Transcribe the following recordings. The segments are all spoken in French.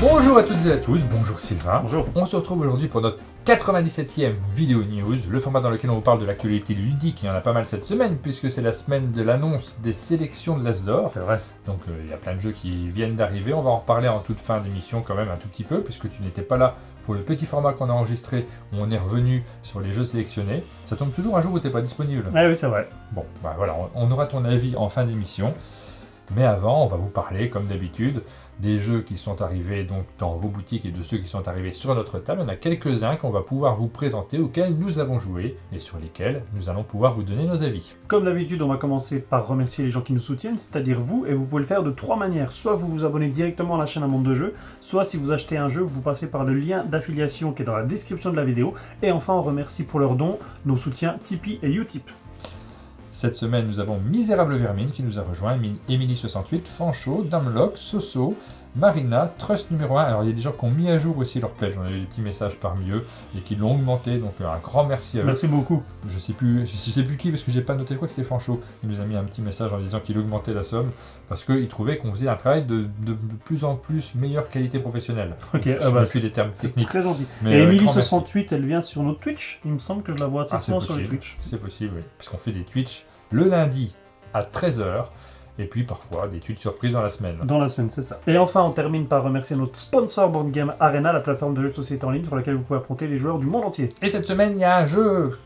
Bonjour à toutes et à tous, bonjour Sylvain. Bonjour. On se retrouve aujourd'hui pour notre 97e vidéo news, le format dans lequel on vous parle de l'actualité ludique. Il y en a pas mal cette semaine puisque c'est la semaine de l'annonce des sélections de l'As d'Or. C'est vrai. Donc il y a plein de jeux qui viennent d'arriver. On va en reparler en toute fin d'émission quand même un tout petit peu puisque tu n'étais pas là pour le petit format qu'on a enregistré où on est revenu sur les jeux sélectionnés. Ça tombe toujours un jour où tu n'es pas disponible. Ah oui, c'est vrai. Bon, bah voilà, on aura ton avis en fin d'émission. Mais avant, on va vous parler, comme d'habitude, des jeux qui sont arrivés donc dans vos boutiques et de ceux qui sont arrivés sur notre table. Il y en a quelques-uns qu'on va pouvoir vous présenter, auxquels nous avons joué et sur lesquels nous allons pouvoir vous donner nos avis. Comme d'habitude, on va commencer par remercier les gens qui nous soutiennent, c'est-à-dire vous, et vous pouvez le faire de 3 manières. Soit vous vous abonnez directement à la chaîne Un Monde de Jeux, soit si vous achetez un jeu, vous passez par le lien d'affiliation qui est dans la description de la vidéo. Et enfin, on remercie pour leurs dons nos soutiens Tipeee et Utip. Cette semaine, nous avons Misérable Vermine qui nous a rejoint, Emily68, Fancho, Damlock, Soso, Marina, Trust numéro 1. Alors il y a des gens qui ont mis à jour aussi leur pledge, on a eu des petits messages parmi eux et qui l'ont augmenté, donc un grand merci à eux. Merci beaucoup. Je sais plus qui parce que j'ai pas noté, je crois que c'est Fancho qui nous a mis un petit message en disant qu'il augmentait la somme parce qu'il trouvait qu'on faisait un travail de plus en plus meilleure qualité professionnelle. Ok, c'est des termes techniques. Très gentil. Mais, et grand merci. Emily68, elle vient sur notre Twitch. Il me semble que je la vois assez souvent sur le Twitch. C'est possible, oui. Parce qu'on fait des Twitch le lundi à 13h. Et puis parfois des Twitch surprises dans la semaine. Dans la semaine, c'est ça. Et enfin, on termine par remercier notre sponsor Board Game Arena, la plateforme de jeux de société en ligne sur laquelle vous pouvez affronter les joueurs du monde entier. Et cette semaine, il y a un jeu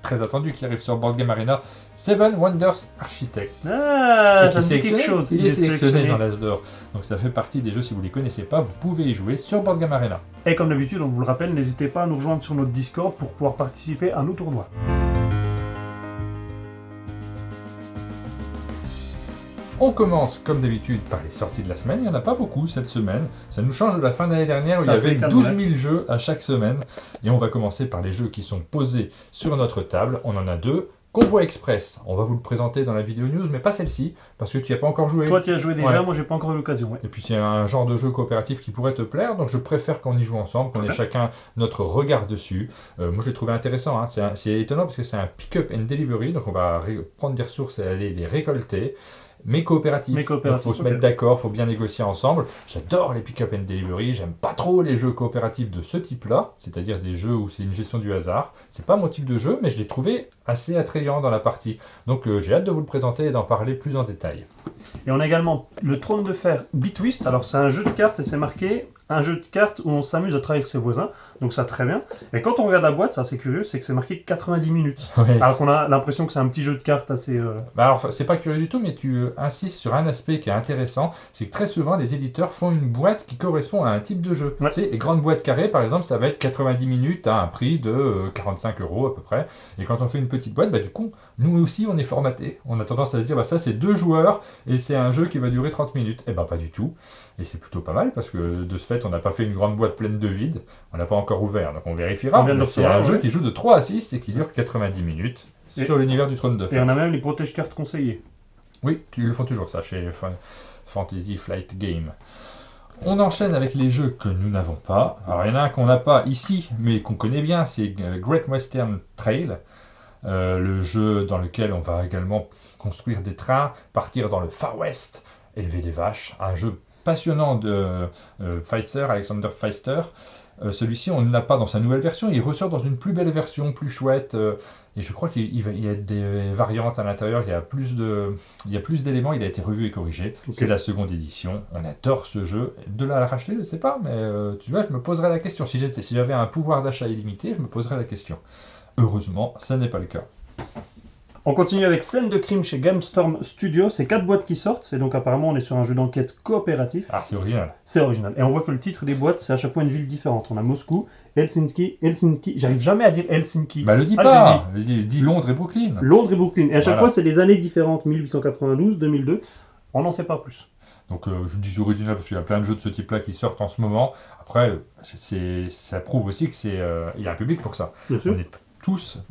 très attendu qui arrive sur Board Game Arena, Seven Wonders Architect. Ah, ça me dit quelque chose. Il est sélectionné dans l'As d'Or. Donc ça fait partie des jeux, si vous ne les connaissez pas, vous pouvez y jouer sur Board Game Arena. Et comme d'habitude, on vous le rappelle, n'hésitez pas à nous rejoindre sur notre Discord pour pouvoir participer à nos tournois. On commence comme d'habitude par les sorties de la semaine. Il n'y en a pas beaucoup cette semaine. Ça nous change de la fin d'année dernière où il y avait 12 000 jeux à chaque semaine. Et on va commencer par les jeux qui sont posés sur notre table. On en a deux. Convoi Express. On va vous le présenter dans la vidéo news, mais pas celle-ci, parce que tu n'y as pas encore joué. Toi, tu y as joué déjà, moi, j'ai pas encore eu l'occasion. Ouais. Et puis, c'est un genre de jeu coopératif qui pourrait te plaire, donc je préfère qu'on y joue ensemble, qu'on ait chacun notre regard dessus. Moi, je l'ai trouvé intéressant. Hein. C'est étonnant parce que c'est un pick-up and delivery, donc on va prendre des ressources et aller les récolter. Mais coopératif. Il faut se mettre d'accord, il faut bien négocier ensemble. J'adore les pick-up and delivery, j'aime pas trop les jeux coopératifs de ce type-là, c'est-à-dire des jeux où c'est une gestion du hasard. C'est pas mon type de jeu, mais je l'ai trouvé assez attrayant dans la partie. Donc j'ai hâte de vous le présenter et d'en parler plus en détail. Et on a également le Trône de Fer Bitwist. Alors c'est un jeu de cartes et c'est marqué un jeu de cartes où on s'amuse à trahir ses voisins. Donc ça très bien. Et quand on regarde la boîte, c'est assez curieux, c'est que c'est marqué 90 minutes. Ouais. Alors qu'on a l'impression que c'est un petit jeu de cartes assez... Alors c'est pas curieux du tout, mais tu insistes sur un aspect qui est intéressant, c'est que très souvent les éditeurs font une boîte qui correspond à un type de jeu. Ouais. Tu sais, les grandes boîtes carrées par exemple, ça va être 90 minutes à un prix de 45 € à peu près. Et quand on fait une petite boîte, du coup, nous aussi on est formaté. On a tendance à se dire, ça c'est 2 joueurs et c'est un jeu qui va durer 30 minutes. Et pas du tout. Et c'est plutôt pas mal parce que de ce fait, on n'a pas fait une grande boîte pleine de vide. On n'a pas encore ouvert, donc on vérifiera. C'est un jeu qui joue de 3 à 6 et qui dure 90 minutes sur l'univers du Trône de Fer. Et on a même les protège-cartes conseillés. Oui, ils le font toujours ça chez Fantasy Flight Game. On enchaîne avec les jeux que nous n'avons pas. Alors il y en a un qu'on n'a pas ici, mais qu'on connaît bien, c'est Great Western Trail. Le jeu dans lequel on va également construire des trains, partir dans le Far West, élever des vaches. Un jeu passionnant de Alexander Pfister. Celui-ci, on ne l'a pas dans sa nouvelle version. Il ressort dans une plus belle version, plus chouette. Et je crois qu'il y a des variantes à l'intérieur. Il y a plus d'éléments. Il a été revu et corrigé. Okay. C'est la seconde édition. On adore ce jeu. De là à le racheter, je ne sais pas. Mais tu vois, je me poserais la question. Si j'avais un pouvoir d'achat illimité, je me poserais la question. Heureusement, ça n'est pas le cas. On continue avec Scène de crime chez Gamestorm Studio. C'est 4 boîtes qui sortent. Et donc apparemment, on est sur un jeu d'enquête coopératif. Ah, c'est original. C'est original. Et on voit que le titre des boîtes, c'est à chaque fois une ville différente. On a Moscou, Helsinki. J'arrive jamais à dire Helsinki. Le dis pas. Dis Londres et Brooklyn. Londres et Brooklyn. Et à chaque fois, c'est des années différentes. 1892, 2002. On n'en sait pas plus. Donc je dis original parce qu'il y a plein de jeux de ce type-là qui sortent en ce moment. Après, ça prouve aussi qu'il y a un public pour ça. Bien sûr.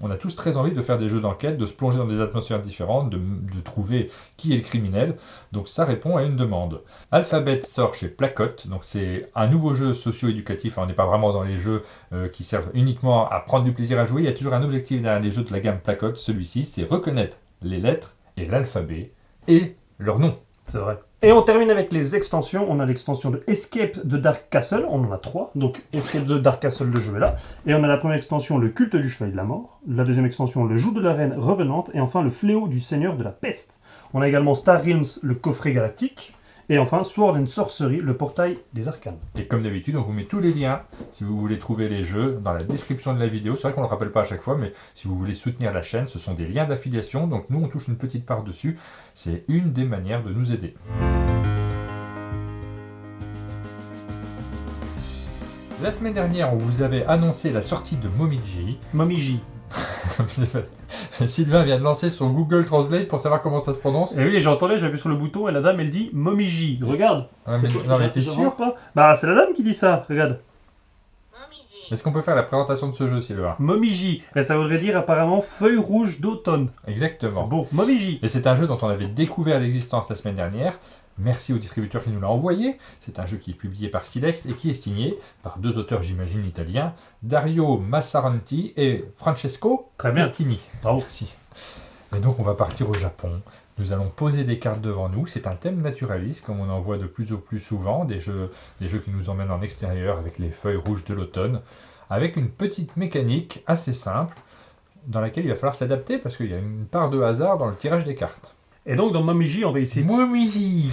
On a tous très envie de faire des jeux d'enquête, de se plonger dans des atmosphères différentes, de trouver qui est le criminel. Donc ça répond à une demande. Alphabet sort chez Placote, donc c'est un nouveau jeu socio-éducatif. On n'est pas vraiment dans les jeux qui servent uniquement à prendre du plaisir à jouer. Il y a toujours un objectif derrière les jeux de la gamme Placote. Celui-ci, c'est reconnaître les lettres et l'alphabet et leur nom. C'est vrai. Et on termine avec les extensions. On a l'extension de Escape de Dark Castle. On en a 3. Donc Escape de Dark Castle, le jeu est là. Et on a la première extension, le culte du chevalier de la mort. La deuxième extension, le joug de la reine revenante. Et enfin, le fléau du seigneur de la peste. On a également Star Realms, le coffret galactique. Et enfin, Sword and Sorcery, le portail des arcanes. Et comme d'habitude, on vous met tous les liens, si vous voulez trouver les jeux, dans la description de la vidéo. C'est vrai qu'on ne le rappelle pas à chaque fois, mais si vous voulez soutenir la chaîne, ce sont des liens d'affiliation. Donc nous, on touche une petite part dessus. C'est une des manières de nous aider. La semaine dernière, on vous avait annoncé la sortie de Momiji. Momiji. Sylvain vient de lancer son Google Translate pour savoir comment ça se prononce. Et oui, j'entendais, j'appuie sur le bouton et la dame elle dit Momiji. Regarde. Ouais, non mais t'es sûr pas. Bah c'est la dame qui dit ça, regarde. Est-ce qu'on peut faire la présentation de ce jeu, Sylvain? Momiji. Et ça voudrait dire apparemment feuille rouge d'automne. Exactement. C'est beau. Momiji. Et c'est un jeu dont on avait découvert l'existence la semaine dernière. Merci au distributeur qui nous l'a envoyé. C'est un jeu qui est publié par Silex et qui est signé par 2 auteurs, j'imagine, italiens, Dario Massaranti et Francesco Testini. Bravo. Merci. Et donc on va partir au Japon. Nous allons poser des cartes devant nous. C'est un thème naturaliste, comme on en voit de plus en plus souvent, des jeux qui nous emmènent en extérieur avec les feuilles rouges de l'automne, avec une petite mécanique assez simple, dans laquelle il va falloir s'adapter, parce qu'il y a une part de hasard dans le tirage des cartes. Et donc dans Momiji, on va essayer... Momiji.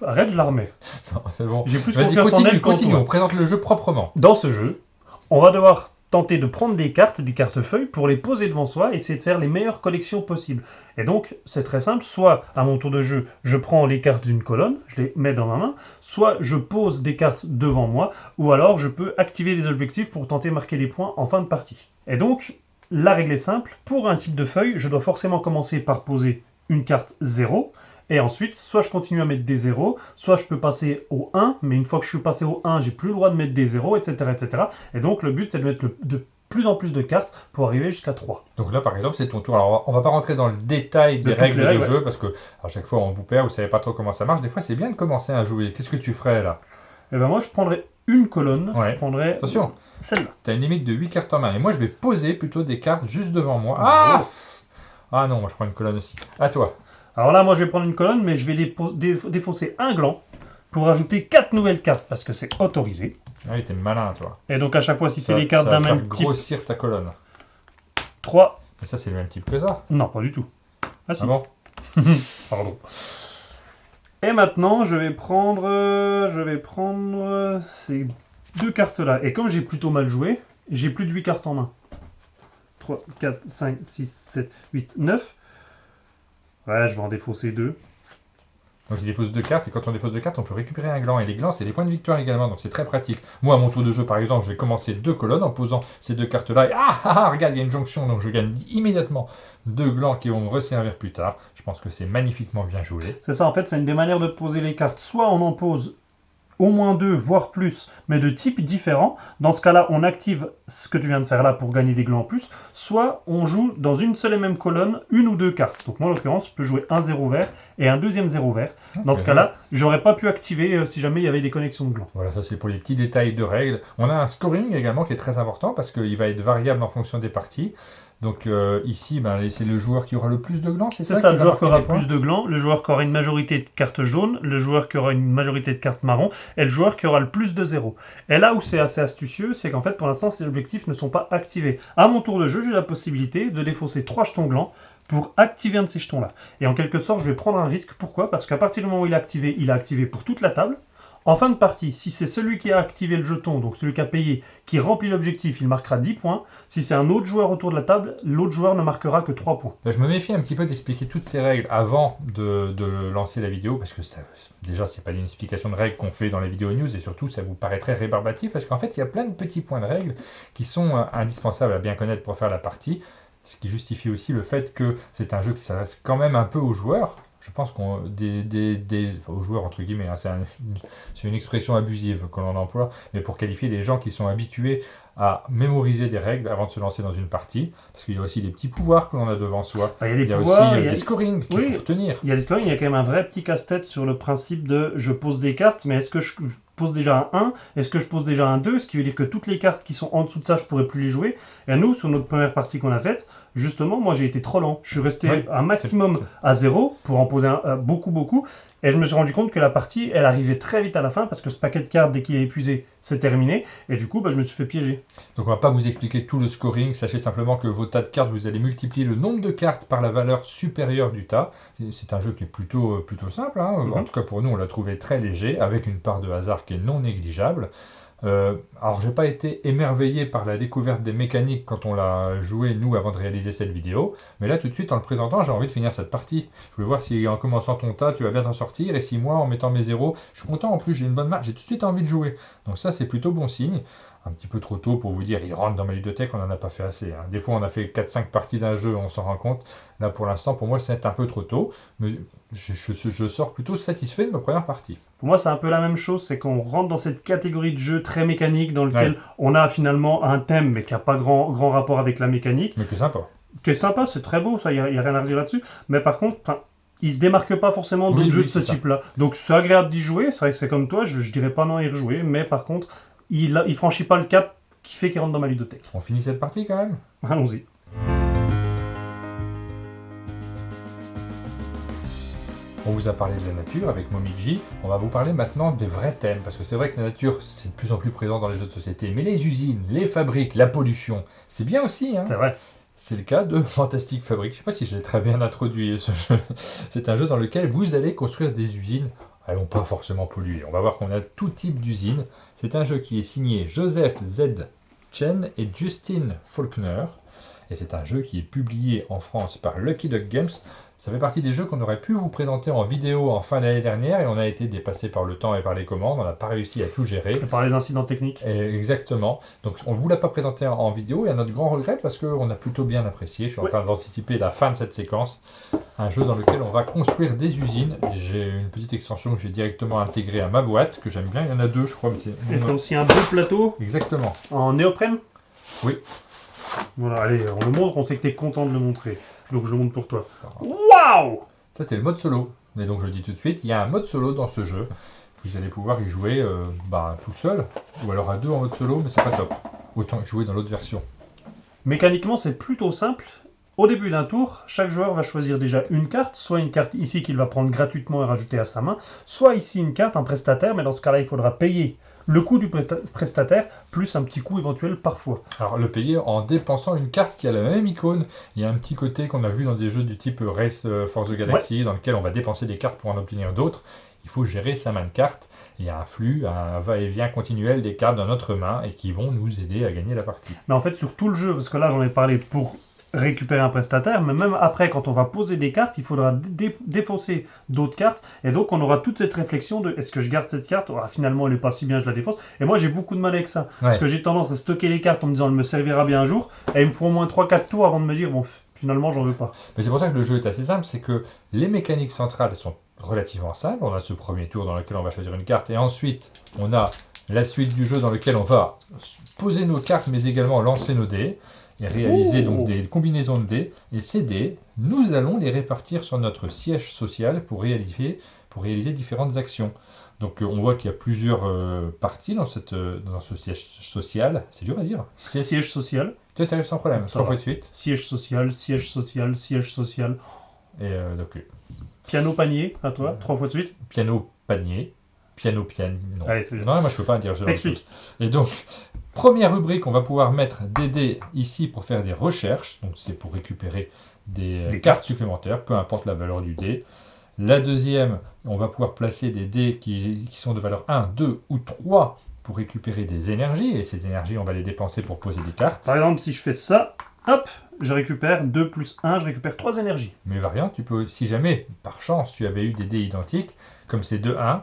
Arrête, je la remets. Non, c'est bon. J'ai plus Vas-y, confiance en elle qu'en continue, toi. on présente le jeu proprement. Dans ce jeu, on va devoir tenter de prendre des cartes feuilles, pour les poser devant soi et essayer de faire les meilleures collections possibles. Et donc, c'est très simple. Soit, à mon tour de jeu, je prends les cartes d'une colonne, je les mets dans ma main, soit je pose des cartes devant moi, ou alors je peux activer des objectifs pour tenter de marquer des points en fin de partie. Et donc, la règle est simple. Pour un type de feuille, je dois forcément commencer par poser une carte 0, et ensuite, soit je continue à mettre des 0, soit je peux passer au 1, mais une fois que je suis passé au 1, j'ai plus le droit de mettre des 0, etc., etc. Et donc, le but, c'est de mettre de plus en plus de cartes pour arriver jusqu'à 3. Donc là, par exemple, c'est ton tour. Alors, on va pas rentrer dans le détail des règles de jeu, parce que à chaque fois, on vous perd, vous savez pas trop comment ça marche. Des fois, c'est bien de commencer à jouer. Qu'est-ce que tu ferais, là? Eh ben moi, je prendrais une colonne, je prendrais attention, celle-là. Tu as une limite de 8 cartes en main. Et moi, je vais poser plutôt des cartes juste devant moi. Ah non, moi, je prends une colonne aussi. À toi. Alors là, moi, je vais prendre une colonne, mais je vais défausser un gland pour ajouter 4 nouvelles cartes, parce que c'est autorisé. Ah oui, t'es malin, toi. Et donc, à chaque fois, si c'est les cartes d'un même type... grossir ta colonne. 3. Mais ça, c'est le même type que ça. Non, pas du tout. Ah, si. Ah bon? Pardon. Et maintenant, je vais prendre ces 2 cartes-là. Et comme j'ai plutôt mal joué, j'ai plus de 8 cartes en main. 3, 4, 5, 6, 7, 8, 9. Ouais, je vais en défausser 2. Donc il défausse 2 cartes, et quand on défausse 2 cartes, on peut récupérer un gland. Et les glands, c'est des points de victoire également, donc c'est très pratique. Moi, à mon tour de jeu, par exemple, je vais commencer 2 colonnes en posant ces 2 cartes-là. Et regarde, il y a une jonction, donc je gagne immédiatement 2 glands qui vont me resservir plus tard. Je pense que c'est magnifiquement bien joué. C'est ça, en fait, c'est une des manières de poser les cartes. Soit on en pose au moins 2, voire plus, mais de types différents. Dans ce cas-là, on active ce que tu viens de faire là pour gagner des glands en plus. Soit on joue dans une seule et même colonne, 1 ou 2 cartes. Donc moi, en l'occurrence, je peux jouer un 0 vert et un deuxième 0 vert. Dans ce cas-là, j'aurais pas pu activer si jamais il y avait des connexions de glands. Voilà, ça c'est pour les petits détails de règles. On a un scoring également qui est très important parce qu'il va être variable en fonction des parties. Donc ici, c'est le joueur qui aura le plus de glands, c'est ça? C'est ça, le joueur qui aura plus de glands, le joueur qui aura une majorité de cartes jaunes, le joueur qui aura une majorité de cartes marron, et le joueur qui aura le plus de 0. Et là où c'est assez astucieux, c'est qu'en fait, pour l'instant, ces objectifs ne sont pas activés. À mon tour de jeu, j'ai la possibilité de défausser 3 jetons glands pour activer un de ces jetons-là. Et en quelque sorte, je vais prendre un risque. Pourquoi? Parce qu'à partir du moment où il est activé pour toute la table. En fin de partie, si c'est celui qui a activé le jeton, donc celui qui a payé, qui remplit l'objectif, il marquera 10 points. Si c'est un autre joueur autour de la table, l'autre joueur ne marquera que 3 points. Je me méfie un petit peu d'expliquer toutes ces règles avant de lancer la vidéo, parce que déjà, c'est pas une explication de règles qu'on fait dans les vidéos news, et surtout, ça vous paraît très rébarbatif, parce qu'en fait, il y a plein de petits points de règles qui sont indispensables à bien connaître pour faire la partie, ce qui justifie aussi le fait que c'est un jeu qui s'adresse quand même un peu aux joueurs. Je pense qu'on aux joueurs entre guillemets, hein, c'est une expression abusive que l'on emploie, mais pour qualifier les gens qui sont habitués à mémoriser des règles avant de se lancer dans une partie, parce qu'il y a aussi des petits pouvoirs que l'on a devant soi. Il y a des pouvoirs, aussi des scorings qu'il faut retenir. Il y a des scorings, il y a quand même un vrai petit casse-tête sur le principe de je pose des cartes, mais est-ce que je pose déjà un 1? Est-ce que je pose déjà un 2? Ce qui veut dire que toutes les cartes qui sont en dessous de ça, je pourrais plus les jouer. Et nous, sur notre première partie qu'on a faite, justement, moi j'ai été trop lent. Je suis resté un maximum à 0 pour en poser beaucoup. Et je me suis rendu compte que la partie, elle arrivait très vite à la fin parce que ce paquet de cartes, dès qu'il est épuisé, c'est terminé. Et du coup, je me suis fait piéger. Donc on va pas vous expliquer tout le scoring, sachez simplement que vos tas de cartes, vous allez multiplier le nombre de cartes par la valeur supérieure du tas. C'est un jeu qui est plutôt simple, hein. En tout cas pour nous on l'a trouvé très léger, avec une part de hasard qui est non négligeable. Alors j'ai pas été émerveillé par la découverte des mécaniques quand on l'a joué nous avant de réaliser cette vidéo, mais là tout de suite en le présentant j'ai envie de finir cette partie. Je voulais voir si en commençant ton tas tu vas bien t'en sortir, et si moi en mettant mes zéros, je suis content, en plus j'ai une bonne marque, j'ai tout de suite envie de jouer. Donc ça c'est plutôt bon signe. Un petit peu trop tôt pour vous dire, il rentre dans ma ludothèque, on n'en a pas fait assez, hein. Des fois on a fait 4-5 parties d'un jeu, on s'en rend compte. Là pour l'instant pour moi c'est un peu trop tôt, mais je sors plutôt satisfait de ma première partie. Pour moi, c'est un peu la même chose, c'est qu'on rentre dans cette catégorie de jeu très mécanique dans lequel on a finalement un thème, mais qui n'a pas grand rapport avec la mécanique. Mais que sympa. Qui est sympa, c'est très beau, ça, il n'y a rien à redire là-dessus. Mais par contre, il se démarque pas forcément d'autres jeux de ce type-là. Donc c'est agréable d'y jouer, c'est vrai que c'est comme toi, je dirais pas non à y rejouer, mais par contre, il franchit pas le cap qui fait qu'il rentre dans ma ludothèque. On finit cette partie quand même ? Allons-y. On vous a parlé de la nature avec Momiji, on va vous parler maintenant des vrais thèmes, parce que c'est vrai que la nature, c'est de plus en plus présent dans les jeux de société, mais les usines, les fabriques, la pollution, c'est bien aussi, hein. C'est vrai. C'est le cas de Fantastic Fabric, je sais pas si j'ai très bien introduit ce jeu. C'est un jeu dans lequel vous allez construire des usines, elles n'ont pas forcément pollué, on va voir qu'on a tout type d'usines. C'est un jeu qui est signé Joseph Z. Chen et Justin Faulkner, et c'est un jeu qui est publié en France par Lucky Duck Games. Ça fait partie des jeux qu'on aurait pu vous présenter en vidéo en fin d'année dernière, et on a été dépassé par le temps et par les commandes, on n'a pas réussi à tout gérer. Et par les incidents techniques. Exactement. Donc on ne vous l'a pas présenté en vidéo, et à notre grand regret, parce qu'on a plutôt bien apprécié. Je suis en train d'anticiper la fin de cette séquence. Un jeu dans lequel on va construire des usines. J'ai une petite extension que j'ai directement intégrée à ma boîte, que j'aime bien. Il y en a deux, je crois. Mais et t'as aussi un beau plateau. Exactement. En néoprène. Oui. Voilà, allez, on le montre, on sait que tu es content de le montrer. Donc je le montre pour toi. Waouh! Ça, c'est le mode solo. Et donc je le dis tout de suite, il y a un mode solo dans ce jeu. Vous allez pouvoir y jouer tout seul, ou alors à deux en mode solo, mais c'est pas top. Autant y jouer dans l'autre version. Mécaniquement, c'est plutôt simple. Au début d'un tour, chaque joueur va choisir déjà une carte, soit une carte ici qu'il va prendre gratuitement et rajouter à sa main, soit ici une carte, un prestataire, mais dans ce cas-là, il faudra payer le coût du prestataire, plus un petit coût éventuel parfois. Alors le payer en dépensant une carte qui a la même icône. Il y a un petit côté qu'on a vu dans des jeux du type Race for the Galaxy, dans lequel on va dépenser des cartes pour en obtenir d'autres. Il faut gérer sa main de cartes. Il y a un flux, un va-et-vient continuel des cartes dans notre main et qui vont nous aider à gagner la partie. Mais en fait, sur tout le jeu, parce que là j'en ai parlé pour récupérer un prestataire, mais même après, quand on va poser des cartes, il faudra défausser d'autres cartes, et donc on aura toute cette réflexion de est-ce que je garde cette carte, finalement elle n'est pas si bien, je la défausse, et moi j'ai beaucoup de mal avec ça, parce que j'ai tendance à stocker les cartes en me disant elle me servira bien un jour, et il me faut au moins 3-4 tours avant de me dire bon, finalement j'en veux pas. Mais c'est pour ça que le jeu est assez simple, c'est que les mécaniques centrales sont relativement simples. On a ce premier tour dans lequel on va choisir une carte, et ensuite on a la suite du jeu dans lequel on va poser nos cartes, mais également lancer nos dés, et réaliser donc des combinaisons de dés. Et ces dés, nous allons les répartir sur notre siège social pour réaliser différentes actions. Donc on voit qu'il y a plusieurs parties dans ce siège social. C'est dur à dire. Siège social. Tu arrives sans problème, 3 fois de suite. Siège social, siège social, siège social. Et donc, piano panier, à toi, 3 fois de suite. Piano panier. Piano. Non. Allez, Non, moi je peux pas dire. Explique. Et donc, première rubrique, on va pouvoir mettre des dés ici pour faire des recherches. Donc c'est pour récupérer des cartes supplémentaires, peu importe la valeur du dé. La deuxième, on va pouvoir placer des dés qui sont de valeur 1, 2 ou 3 pour récupérer des énergies. Et ces énergies, on va les dépenser pour poser des cartes. Par exemple, si je fais ça, hop, je récupère 2 plus 1, je récupère 3 énergies. Mais variante, tu peux, si jamais, par chance, tu avais eu des dés identiques, comme ces 2-1,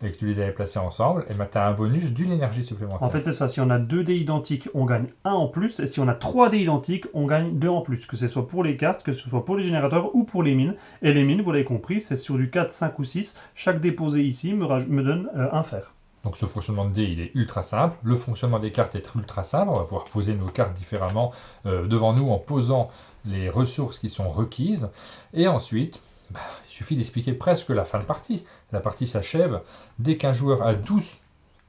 et que tu les avais placés ensemble, et ben tu as un bonus d'une énergie supplémentaire. En fait, c'est ça. Si on a 2 dés identiques, on gagne 1 en plus. Et si on a 3 dés identiques, on gagne 2 en plus. Que ce soit pour les cartes, que ce soit pour les générateurs ou pour les mines. Et les mines, vous l'avez compris, c'est sur du 4, 5 ou 6. Chaque dé posé ici me donne un fer. Donc ce fonctionnement de dés, il est ultra simple. Le fonctionnement des cartes est ultra simple. On va pouvoir poser nos cartes différemment devant nous en posant les ressources qui sont requises. Et ensuite, il suffit d'expliquer presque la fin de partie. La partie s'achève dès qu'un joueur a 12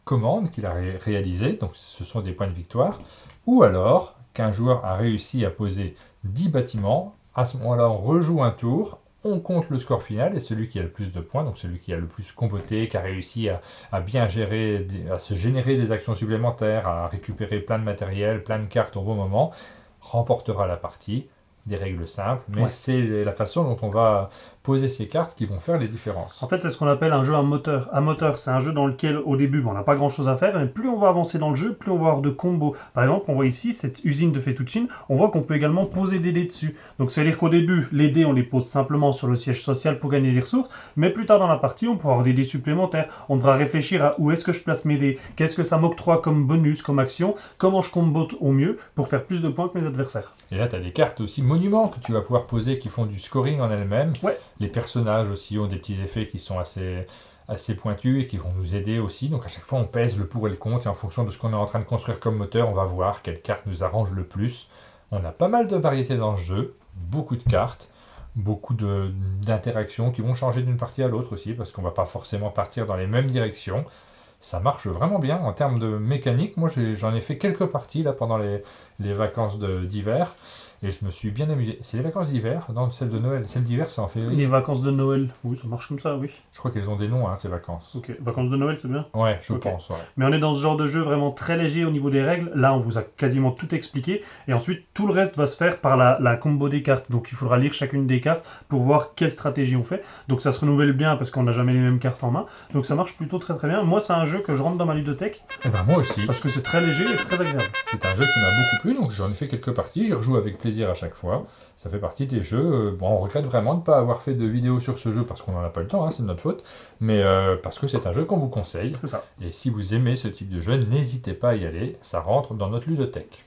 commandes qu'il a réalisées, donc ce sont des points de victoire, ou alors qu'un joueur a réussi à poser 10 bâtiments. À ce moment-là, on rejoue un tour, on compte le score final et celui qui a le plus de points, donc celui qui a le plus comboté, qui a réussi à bien gérer, à se générer des actions supplémentaires, à récupérer plein de matériel, plein de cartes au bon moment, remportera la partie. Des règles simples, mais c'est la façon dont on va poser ces cartes qui vont faire les différences. En fait, c'est ce qu'on appelle un jeu à moteur. Un moteur, c'est un jeu dans lequel, au début, on n'a pas grand-chose à faire, mais plus on va avancer dans le jeu, plus on va avoir de combos. Par exemple, on voit ici, cette usine de Fettuccine, on voit qu'on peut également poser des dés dessus. Donc, c'est-à-dire qu'au début, les dés, on les pose simplement sur le siège social pour gagner des ressources, mais plus tard dans la partie, on pourra avoir des dés supplémentaires. On devra réfléchir à où est-ce que je place mes dés, qu'est-ce que ça m'octroie comme bonus, comme action, comment je combo au mieux pour faire plus de points que mes adversaires. Et là, tu as des cartes aussi monuments que tu vas pouvoir poser qui font du scoring en elles-mêmes. Ouais. Les personnages aussi ont des petits effets qui sont assez pointus et qui vont nous aider aussi. Donc à chaque fois, on pèse le pour et le contre et en fonction de ce qu'on est en train de construire comme moteur, on va voir quelle carte nous arrange le plus. On a pas mal de variétés dans le jeu, beaucoup de cartes, beaucoup d'interactions qui vont changer d'une partie à l'autre aussi parce qu'on ne va pas forcément partir dans les mêmes directions. Ça marche vraiment bien en termes de mécanique. Moi, j'en ai fait quelques parties là pendant les vacances d'hiver et je me suis bien amusé. C'est les vacances d'hiver, non, celle de Noël. Celle d'hiver, c'est en février. Les vacances de Noël, oui, ça marche comme ça, oui. Je crois qu'elles ont des noms, ces vacances. Ok, vacances de Noël, c'est bien. Ouais, je pense, ouais. Mais on est dans ce genre de jeu vraiment très léger au niveau des règles. Là, on vous a quasiment tout expliqué. Et ensuite, tout le reste va se faire par la combo des cartes. Donc, il faudra lire chacune des cartes pour voir quelle stratégie on fait. Donc, ça se renouvelle bien parce qu'on n'a jamais les mêmes cartes en main. Donc, ça marche plutôt très très bien. Moi, c'est un jeu que je rentre dans ma ludothèque. Et ben moi aussi. Parce que c'est très léger et très agréable. C'est un jeu qui m'a beaucoup plu, donc j'en ai fait quelques parties. J'y rejoue avec plaisir à chaque fois. Ça fait partie des jeux. Bon, on regrette vraiment de ne pas avoir fait de vidéo sur ce jeu parce qu'on n'en a pas le temps, c'est de notre faute. Mais parce que c'est un jeu qu'on vous conseille. C'est ça. Et si vous aimez ce type de jeu, n'hésitez pas à y aller. Ça rentre dans notre ludothèque.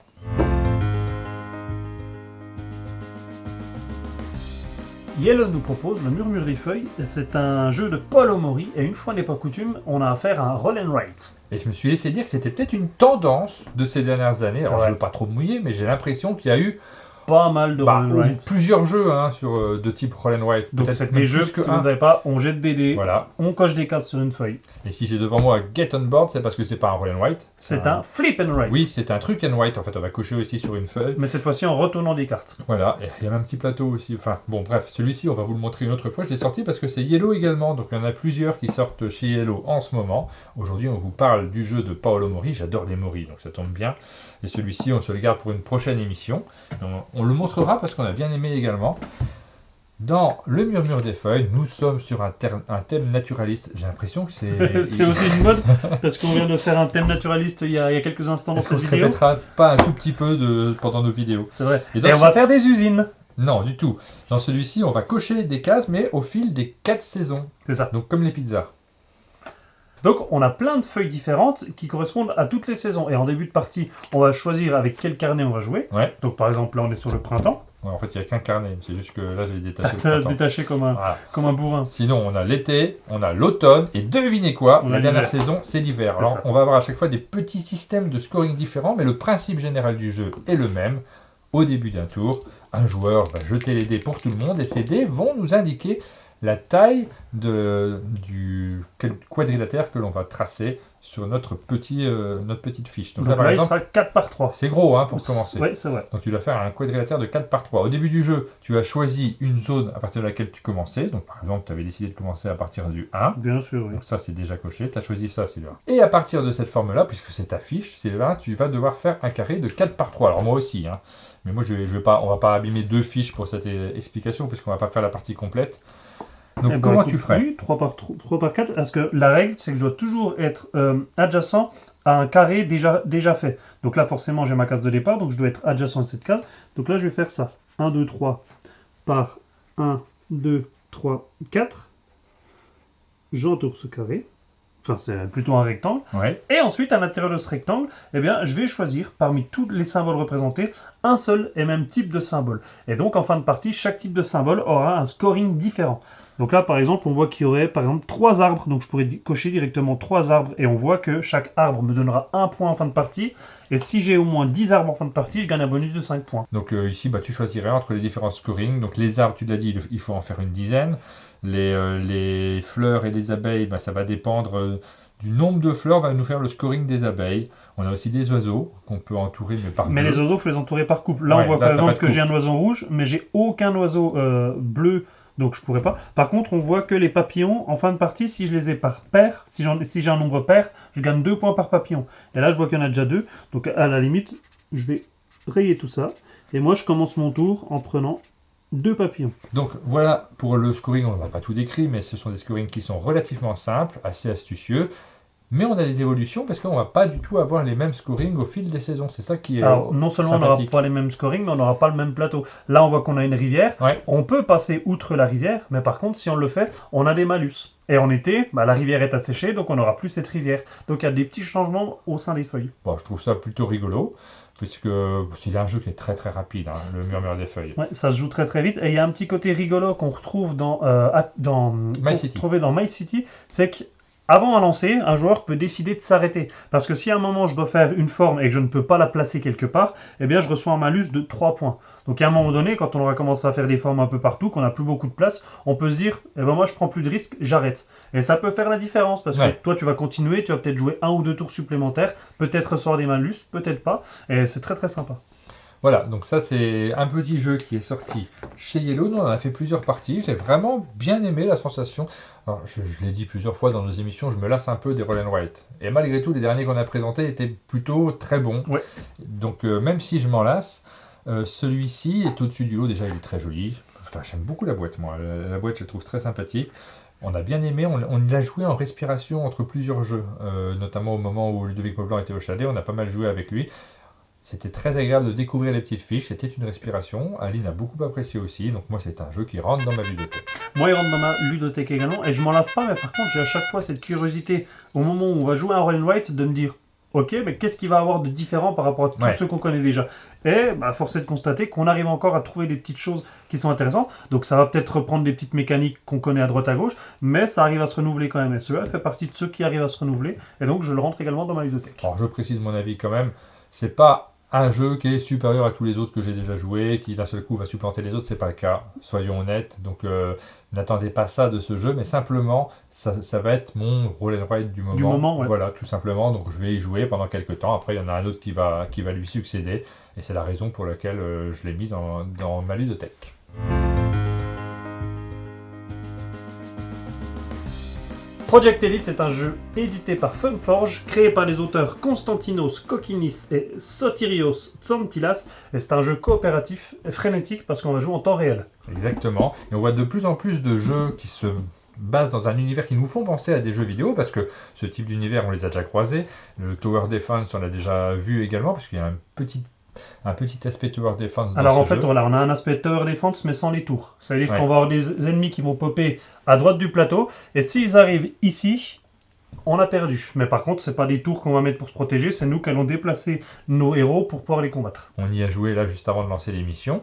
Yellow nous propose le Murmure des Feuilles. C'est un jeu de Paul Omori. Et une fois n'est pas coutume, on a affaire à un roll and write. Et je me suis laissé dire que c'était peut-être une tendance de ces dernières années. Alors, je ne veux pas trop me mouiller, mais j'ai l'impression qu'il y a eu pas mal de roll and write. Plusieurs jeux de type roll and write. Donc c'est des jeux que si vous ne savez pas, on jette des dés, voilà. On coche des cases sur une feuille. Et si j'ai devant moi Get on Board, c'est parce que c'est pas un roll and write. C'est un flip and write. Oui, c'est un truc and write. En fait, on va cocher aussi sur une feuille. Mais cette fois-ci en retournant des cartes. Voilà, et il y a un petit plateau aussi. Enfin, bon, bref, celui-ci, on va vous le montrer une autre fois. Je l'ai sorti parce que c'est Yellow également. Donc il y en a plusieurs qui sortent chez Yellow en ce moment. Aujourd'hui, on vous parle du jeu de Paolo Mori. J'adore les Mori, donc ça tombe bien. Et celui-ci, on se le garde pour une prochaine émission. On le montrera parce qu'on a bien aimé également. Dans le Murmure des Feuilles, nous sommes sur un thème naturaliste. J'ai l'impression que c'est... c'est aussi une mode, parce qu'on vient de faire un thème naturaliste il y a quelques instants dans cette vidéo. Est-ce qu'on se répétera pas un tout petit peu pendant nos vidéos? C'est vrai. Et on va faire des usines. Non, du tout. Dans celui-ci, on va cocher des cases, mais au fil des 4 saisons. C'est ça. Donc comme les pizzas. Donc on a plein de feuilles différentes qui correspondent à toutes les saisons. Et en début de partie, on va choisir avec quel carnet on va jouer. Ouais. Donc par exemple, là on est sur le printemps. Ouais, en fait, il n'y a qu'un carnet. C'est juste que là, j'ai détaché le printemps. Détaché comme un bourrin. Sinon, on a l'été, on a l'automne. Et devinez quoi, la dernière saison, c'est l'hiver. Alors, on va avoir à chaque fois des petits systèmes de scoring différents. Mais le principe général du jeu est le même. Au début d'un tour, un joueur va jeter les dés pour tout le monde. Et ces dés vont nous indiquer la taille du quadrilatère que l'on va tracer sur notre petite fiche. Donc là, par exemple, il sera 4 par 3. C'est gros pour commencer. Oui, c'est vrai. Donc tu dois faire un quadrilatère de 4 par 3. Au début du jeu, tu as choisi une zone à partir de laquelle tu commençais. Donc par exemple, tu avais décidé de commencer à partir du 1. Bien sûr, oui. Donc ça, c'est déjà coché. Tu as choisi ça, c'est le 1. Et à partir de cette forme-là, puisque c'est ta fiche, c'est le 1, tu vas devoir faire un carré de 4 par 3. Alors moi aussi, mais moi, on va pas abîmer 2 fiches pour cette explication, puisqu'on va pas faire la partie complète. Donc comment tu ferais? Oui, 3 par 4, parce que la règle, c'est que je dois toujours être adjacent à un carré déjà fait. Donc là, forcément, j'ai ma case de départ, donc je dois être adjacent à cette case. Donc là, je vais faire ça. 1, 2, 3 par 1, 2, 3, 4. J'entoure ce carré. Enfin, c'est plutôt un rectangle. Ouais. Et ensuite, à l'intérieur de ce rectangle, je vais choisir parmi tous les symboles représentés un seul et même type de symbole. Et donc, en fin de partie, chaque type de symbole aura un scoring différent. Donc là, par exemple, on voit qu'il y aurait, par exemple, 3 arbres. Donc, je pourrais cocher directement 3 arbres. Et on voit que chaque arbre me donnera 1 point en fin de partie. Et si j'ai au moins 10 arbres en fin de partie, je gagne un bonus de 5 points. Donc ici, tu choisirais entre les différents scorings. Donc les arbres, tu l'as dit, il faut en faire une dizaine. Les fleurs et les abeilles, ça va dépendre du nombre de fleurs, va nous faire le scoring des abeilles. On a aussi des oiseaux qu'on peut entourer, mais par Mais deux. Les oiseaux, il faut les entourer par couple. Là, on voit par exemple que j'ai un oiseau rouge, mais j'ai aucun oiseau bleu donc je pourrais pas. Par contre, on voit que les papillons, en fin de partie, si je les ai par paire, si j'ai un nombre pair, je gagne 2 points par papillon. Et là, je vois qu'il y en a déjà 2, donc à la limite, je vais rayer tout ça. Et moi, je commence mon tour en prenant 2 papillons. Donc voilà pour le scoring, on ne va pas tout décrire, mais ce sont des scorings qui sont relativement simples, assez astucieux. Mais on a des évolutions parce qu'on ne va pas du tout avoir les mêmes scorings au fil des saisons. C'est ça qui est Alors, non seulement on n'aura pas les mêmes scorings, mais on n'aura pas le même plateau. Là, on voit qu'on a une rivière. Ouais. On peut passer outre la rivière, mais par contre, si on le fait, on a des malus. Et en été, la rivière est asséchée, donc on n'aura plus cette rivière. Donc il y a des petits changements au sein des feuilles. Je trouve ça plutôt rigolo, puisque c'est un jeu qui est très très rapide, hein, le murmure des feuilles. Ouais, ça se joue très très vite. Et il y a un petit côté rigolo qu'on retrouve dans My City, c'est que avant un lancer, un joueur peut décider de s'arrêter. Parce que si à un moment je dois faire une forme et que je ne peux pas la placer quelque part, eh bien je reçois un malus de 3 points. Donc à un moment donné, quand on aura commencé à faire des formes un peu partout, qu'on n'a plus beaucoup de place, on peut se dire, moi je prends plus de risques, j'arrête. Et ça peut faire la différence, parce que toi tu vas continuer, tu vas peut-être jouer 1 ou 2 tours supplémentaires, peut-être recevoir des malus, peut-être pas, et c'est très très sympa. Voilà, donc ça c'est un petit jeu qui est sorti chez Yellow. Nous on en a fait plusieurs parties, j'ai vraiment bien aimé la sensation. Alors, je l'ai dit plusieurs fois dans nos émissions, je me lasse un peu des roll and write. Et malgré tout, les derniers qu'on a présentés étaient plutôt très bons. Ouais. Donc même si je m'en lasse, celui-ci est au-dessus du lot. Déjà il est très joli. Enfin, j'aime beaucoup la boîte moi. La boîte je la trouve très sympathique. On a bien aimé, on l'a joué en respiration entre plusieurs jeux, notamment au moment où Ludovic Maublanc était au chalet, on a pas mal joué avec lui. C'était très agréable de découvrir les petites fiches, c'était une respiration. Aline a beaucoup apprécié aussi, donc moi c'est un jeu qui rentre dans ma ludothèque. Moi il rentre dans ma ludothèque également, et je m'en lasse pas, mais par contre j'ai à chaque fois cette curiosité, au moment où on va jouer un roll and write, de me dire, ok, mais qu'est-ce qu'il va avoir de différent par rapport à tous ceux qu'on connaît déjà? Et force est de constater qu'on arrive encore à trouver des petites choses qui sont intéressantes, donc ça va peut-être reprendre des petites mécaniques qu'on connaît à droite à gauche, mais ça arrive à se renouveler quand même, et celui-là fait partie de ceux qui arrivent à se renouveler, et donc je le rentre également dans ma ludothèque. Alors je précise mon avis quand même, c'est pas un jeu qui est supérieur à tous les autres que j'ai déjà joué, qui d'un seul coup va supplanter les autres, c'est pas le cas, soyons honnêtes, donc n'attendez pas ça de ce jeu, mais simplement ça va être mon roll and write du moment. Voilà, tout simplement, donc je vais y jouer pendant quelques temps, après il y en a un autre qui va lui succéder, et c'est la raison pour laquelle je l'ai mis dans ma ludothèque. Project Elite, c'est un jeu édité par Funforge, créé par les auteurs Konstantinos Kokkinis et Sotirios Tsantilas, et c'est un jeu coopératif et frénétique parce qu'on va jouer en temps réel. Exactement, et on voit de plus en plus de jeux qui se basent dans un univers qui nous font penser à des jeux vidéo, parce que ce type d'univers, on les a déjà croisés. Le Tower Defense, on l'a déjà vu également, parce qu'il y a un petit aspect Tower Defense dans Alors ce en fait, jeu. voilà, on a un aspect Tower Defense, mais sans les tours. Ça veut dire qu'on va avoir des ennemis qui vont popper à droite du plateau, et s'ils arrivent ici, on a perdu. Mais par contre, c'est pas des tours qu'on va mettre pour se protéger, c'est nous qui allons déplacer nos héros pour pouvoir les combattre. On y a joué là juste avant de lancer l'émission.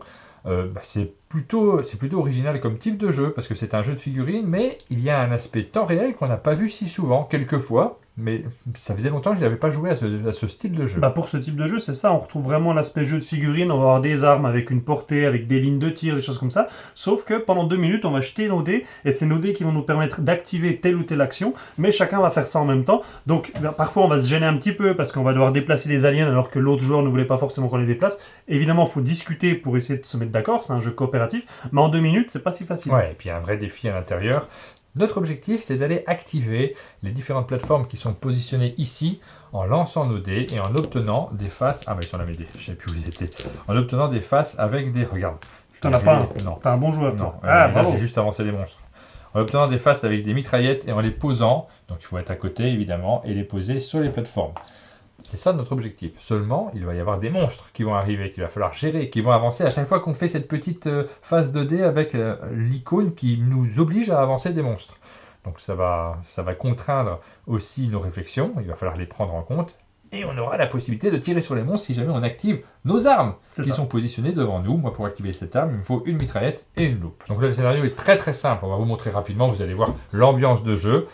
C'est plutôt original comme type de jeu, parce que c'est un jeu de figurines, mais il y a un aspect temps réel qu'on n'a pas vu si souvent, quelquefois, mais ça faisait longtemps que je n'avais pas joué à ce style de jeu. Pour ce type de jeu, c'est ça, on retrouve vraiment l'aspect jeu de figurines, on va avoir des armes avec une portée, avec des lignes de tir, des choses comme ça, sauf que pendant 2 minutes, on va jeter nos dés, et c'est nos dés qui vont nous permettre d'activer telle ou telle action, mais chacun va faire ça en même temps, donc parfois on va se gêner un petit peu, parce qu'on va devoir déplacer des aliens alors que l'autre joueur ne voulait pas forcément qu'on les déplace. Évidemment, il faut discuter pour essayer de se mettre d'accord, c'est un jeu coopératif, mais en 2 minutes, c'est pas si facile. Ouais, et puis il y a un vrai défi à l'intérieur. Notre objectif, c'est d'aller activer les différentes plateformes qui sont positionnées ici en lançant nos dés et en obtenant des faces... Ah, ils sont là mes dés, je ne sais plus où ils étaient. En obtenant des faces avec des... Regarde. T'en as pas un. Non. T'es un bon joueur, toi. Là, j'ai juste avancé des monstres. En obtenant des faces avec des mitraillettes et en les posant, donc il faut être à côté évidemment, et les poser sur les plateformes. C'est ça notre objectif. Seulement, il va y avoir des monstres qui vont arriver, qu'il va falloir gérer, qui vont avancer à chaque fois qu'on fait cette petite phase de dés avec l'icône qui nous oblige à avancer des monstres. Donc ça va contraindre aussi nos réflexions, il va falloir les prendre en compte. Et on aura la possibilité de tirer sur les monstres si jamais on active nos armes qui sont positionnées devant nous. Moi, pour activer cette arme, il me faut une mitraillette et une loupe. Donc là, le scénario est très très simple. On va vous montrer rapidement, vous allez voir l'ambiance de jeu.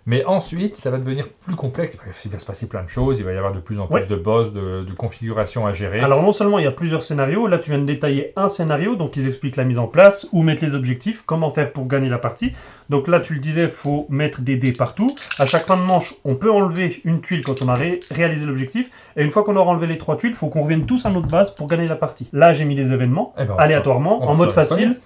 Mais ensuite, ça va devenir plus complexe. Il va se passer plein de choses. Il va y avoir de plus en plus de boss, de configurations à gérer. Alors non seulement il y a plusieurs scénarios, là tu viens de détailler un scénario, donc ils expliquent la mise en place, où mettre les objectifs, comment faire pour gagner la partie. Donc là tu le disais, il faut mettre des dés partout. À chaque fin de manche, on peut enlever une tuile quand on a réalisé l'objectif. Et une fois qu'on aura enlevé les 3 tuiles, il faut qu'on revienne tous à notre base pour gagner la partie. Là j'ai mis des événements, aléatoirement, en mode facile.